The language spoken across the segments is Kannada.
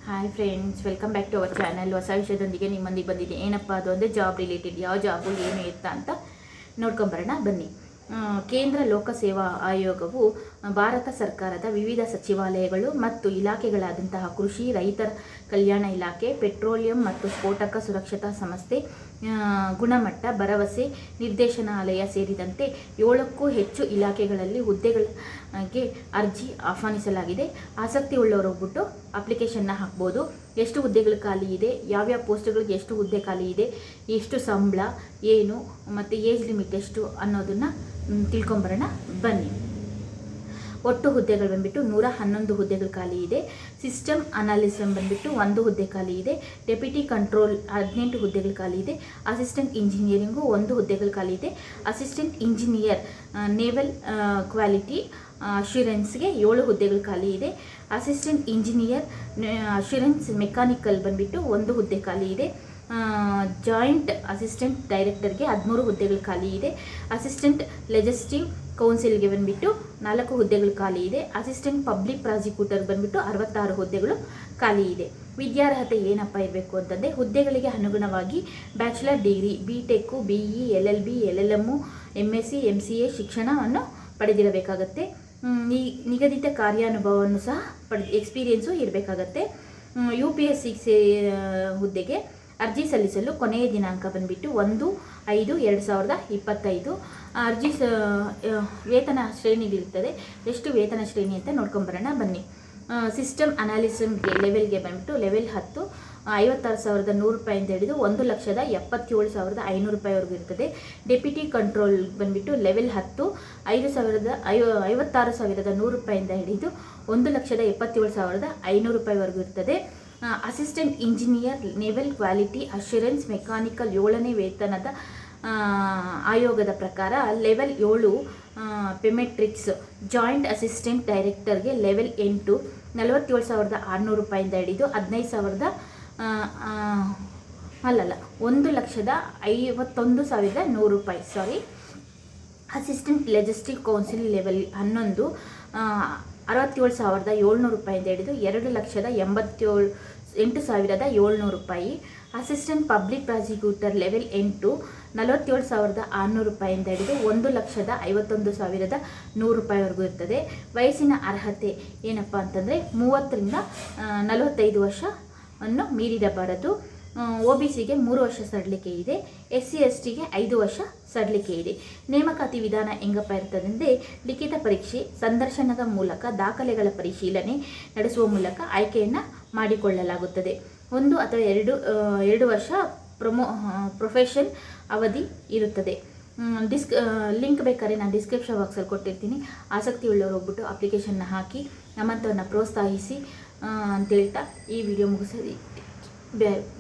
Hi friends, welcome back to our channel. ಹೊಸ ವಿಷಯದೊಂದಿಗೆ ನಿಮ್ಮೊಂದಿಗೆ ಬಂದಿದೆ. ಏನಪ್ಪ ಅದು ಅಂದರೆ ಜಾಬ್ ರಿಲೇಟೆಡ್, ಯಾವ ಜಾಬು ಏನು ಇರ್ತಾ ಅಂತ ನೋಡ್ಕೊಂಬರೋಣ ಬನ್ನಿ. ಕೇಂದ್ರ ಲೋಕಸೇವಾ ಆಯೋಗವು ಭಾರತ ಸರ್ಕಾರದ ವಿವಿಧ ಸಚಿವಾಲಯಗಳು ಮತ್ತು ಇಲಾಖೆಗಳಾದಂತಹ ಕೃಷಿ, ರೈತರ ಕಲ್ಯಾಣ ಇಲಾಖೆ, ಪೆಟ್ರೋಲಿಯಂ ಮತ್ತು ಸ್ಫೋಟಕ ಸುರಕ್ಷತಾ ಸಂಸ್ಥೆ, ಗುಣಮಟ್ಟ ಭರವಸೆ ನಿರ್ದೇಶನಾಲಯ ಸೇರಿದಂತೆ 7ಕ್ಕೂ ಹೆಚ್ಚು ಇಲಾಖೆಗಳಲ್ಲಿ ಹುದ್ದೆಗಳಿಗೆ ಅರ್ಜಿ ಆಹ್ವಾನಿಸಲಾಗಿದೆ. ಆಸಕ್ತಿ ಉಳ್ಳವರು ಹೋಗ್ಬಿಟ್ಟು ಅಪ್ಲಿಕೇಶನ್ನ ಹಾಕ್ಬೋದು. ಎಷ್ಟು ಹುದ್ದೆಗಳು ಖಾಲಿ ಇದೆ, ಯಾವ್ಯಾವ ಪೋಸ್ಟ್ಗಳಿಗೆ ಎಷ್ಟು ಹುದ್ದೆ ಖಾಲಿ ಇದೆ, ಎಷ್ಟು ಸಂಬಳ ಏನು ಮತ್ತು ಏಜ್ ಲಿಮಿಟ್ ಎಷ್ಟು ಅನ್ನೋದನ್ನು ತಿಳ್ಕೊಂಬರೋಣ ಬನ್ನಿ. ಒಟ್ಟು ಹುದ್ದೆಗಳು ಬಂದುಬಿಟ್ಟು 111 ಹುದ್ದೆಗಳು ಖಾಲಿ ಇದೆ. ಸಿಸ್ಟಮ್ ಅನಾಲಿಸಮ್ ಬಂದುಬಿಟ್ಟು 1 ಹುದ್ದೆ ಖಾಲಿ ಇದೆ. ಡೆಪ್ಯೂಟಿ ಕಂಟ್ರೋಲ್ 18 ಹುದ್ದೆಗಳು ಖಾಲಿ ಇದೆ. ಅಸಿಸ್ಟೆಂಟ್ ಇಂಜಿನಿಯರಿಂಗು 1 ಹುದ್ದೆಗಳು ಖಾಲಿ ಇದೆ. ಅಸಿಸ್ಟೆಂಟ್ ಇಂಜಿನಿಯರ್ ನೇವಲ್ ಕ್ವಾಲಿಟಿ ಅಶ್ಯೂರೆನ್ಸ್ಗೆ 7 ಹುದ್ದೆಗಳು ಖಾಲಿ ಇದೆ. ಅಸಿಸ್ಟೆಂಟ್ ಇಂಜಿನಿಯರ್ ಅಶ್ಯೂರೆನ್ಸ್ ಮೆಕ್ಯಾನಿಕಲ್ ಬಂದುಬಿಟ್ಟು 1 ಹುದ್ದೆ ಖಾಲಿ ಇದೆ. ಜಾಯಿಂಟ್ ಅಸಿಸ್ಟೆಂಟ್ ಡೈರೆಕ್ಟರ್ಗೆ 13 ಹುದ್ದೆಗಳು ಖಾಲಿ ಇದೆ. ಅಸಿಸ್ಟೆಂಟ್ ಲೆಜಿಸ್ಲೇಟಿವ್ ಕೌನ್ಸಿಲ್ಗೆ ಬಂದುಬಿಟ್ಟು 4 ಹುದ್ದೆಗಳು ಖಾಲಿ ಇದೆ. ಅಸಿಸ್ಟೆಂಟ್ ಪಬ್ಲಿಕ್ ಪ್ರಾಸಿಕ್ಯೂಟರ್ ಬಂದುಬಿಟ್ಟು 66 ಹುದ್ದೆಗಳು ಖಾಲಿ ಇದೆ. ವಿದ್ಯಾರ್ಹತೆ ಏನಪ್ಪ ಇರಬೇಕು ಅಂತಂದರೆ, ಹುದ್ದೆಗಳಿಗೆ ಅನುಗುಣವಾಗಿ bachelor degree, BTech, BE, LLB, LLM, MSc, MCA ಶಿಕ್ಷಣವನ್ನು ಪಡೆದಿರಬೇಕಾಗತ್ತೆ. ನಿಗದಿತ ಕಾರ್ಯಾನುಭವವನ್ನು ಸಹ ಎಕ್ಸ್ಪೀರಿಯೆನ್ಸು ಇರಬೇಕಾಗತ್ತೆ. UPSC ಹುದ್ದೆಗೆ ಅರ್ಜಿ ಸಲ್ಲಿಸಲು ಕೊನೆಯ ದಿನಾಂಕ ಬಂದುಬಿಟ್ಟು 1/5/2025. ಅರ್ಜಿ ವೇತನ ಶ್ರೇಣಿಗಿರುತ್ತದೆ. ಎಷ್ಟು ವೇತನ ಶ್ರೇಣಿ ಅಂತ ನೋಡ್ಕೊಂಬರೋಣ ಬನ್ನಿ. ಸಿಸ್ಟಮ್ ಅನಾಲಿಸಿಸ್ಗೆ ಲೆವೆಲ್ಗೆ ಬಂದುಬಿಟ್ಟು ಲೆವೆಲ್ 10 56,100 ರೂಪಾಯಿಂದ ಹಿಡಿದು 1,77,500 ರೂಪಾಯಿವರೆಗೂ ಇರ್ತದೆ. ಡೆಪ್ಯೂಟಿ ಕಂಟ್ರೋಲ್ ಬಂದುಬಿಟ್ಟು ಲೆವೆಲ್ 10 56,100 ರೂಪಾಯಿಂದ ಹಿಡಿದು 1,77,500 ರೂಪಾಯಿವರೆಗೂ ಇರ್ತದೆ. Assistant engineer naval quality assurance mechanical 7ನೇ ವೇತನದ ಆಯೋಗದ ಪ್ರಕಾರ ಲೆವೆಲ್ 7 ಪೆಮೆಟ್ರಿಕ್ಸ್ ಜಾಯಿಂಟ್ ಅಸಿಸ್ಟೆಂಟ್ ಡೈರೆಕ್ಟರ್ಗೆ ಲೆವೆಲ್ 8 47,600 ರೂಪಾಯಿಂದ ಹಿಡಿದು 1,51,100 ರೂಪಾಯಿ. ಅಸಿಸ್ಟೆಂಟ್ ಲೆಜಿಸ್ಲೇಟಿವ್ ಕೌನ್ಸಿಲ್ ಲೆವೆಲ್ 11 67,700 ರೂಪಾಯಿಂದ ಹಿಡಿದು 2,87,700 ರೂಪಾಯಿ. ಅಸಿಸ್ಟೆಂಟ್ ಪಬ್ಲಿಕ್ ಪ್ರಾಸಿಕ್ಯೂಟರ್ ಲೆವೆಲ್ 8 47,600 ರೂಪಾಯಿಂದ ಹಿಡಿದು 1,51,100 ರೂಪಾಯಿವರೆಗೂ ಇರ್ತದೆ. ವಯಸ್ಸಿನ ಅರ್ಹತೆ ಏನಪ್ಪ ಅಂತಂದರೆ 30ರಿಂದ 45 ವರ್ಷವನ್ನು ಮೀರಿರಬಾರದು. OBCಗೆ 3 ವರ್ಷ ಸಡಿಲಿಕೆ ಇದೆ. SC STಗೆ 5 ವರ್ಷ ಸಡಿಲಿಕೆ ಇದೆ. ನೇಮಕಾತಿ ವಿಧಾನ ಹೆಂಗಪ್ಪ ಇರ್ತದೆ ಅಂದರೆ, ಲಿಖಿತ ಪರೀಕ್ಷೆ, ಸಂದರ್ಶನದ ಮೂಲಕ ದಾಖಲೆಗಳ ಪರಿಶೀಲನೆ ನಡೆಸುವ ಮೂಲಕ ಆಯ್ಕೆಯನ್ನು ಮಾಡಿಕೊಳ್ಳಲಾಗುತ್ತದೆ. 1 ಅಥವಾ 2 ವರ್ಷ ಪ್ರೊಫೆಷನ್ ಅವಧಿ ಇರುತ್ತದೆ. ಲಿಂಕ್ ಬೇಕಾದ್ರೆ ನಾನು ಡಿಸ್ಕ್ರಿಪ್ಷನ್ ಬಾಕ್ಸಲ್ಲಿ ಕೊಟ್ಟಿರ್ತೀನಿ. ಆಸಕ್ತಿ ಉಳ್ಳವರು ಹೋಗ್ಬಿಟ್ಟು ಅಪ್ಲಿಕೇಶನ್ನ ಹಾಕಿ ನಮ್ಮಂಥವ್ರನ್ನ ಪ್ರೋತ್ಸಾಹಿಸಿ ಅಂತೇಳ್ತಾ ಈ ವಿಡಿಯೋ ಮುಗಿಸಿ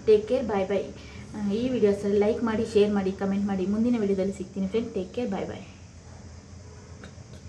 ಟೇಕ್ ಕೇರ್, ಬಾಯ್ ಬಾಯ್. ಈ ವಿಡಿಯೋಸಲ್ಲಿ ಲೈಕ್ ಮಾಡಿ, ಶೇರ್ ಮಾಡಿ, ಕಮೆಂಟ್ ಮಾಡಿ. ಮುಂದಿನ ವಿಡಿಯೋದಲ್ಲಿ ಸಿಗ್ತೀನಿ ಫ್ರೆಂಡ್. ಟೇಕ್ ಕೇರ್, ಬಾಯ್ ಬಾಯ್.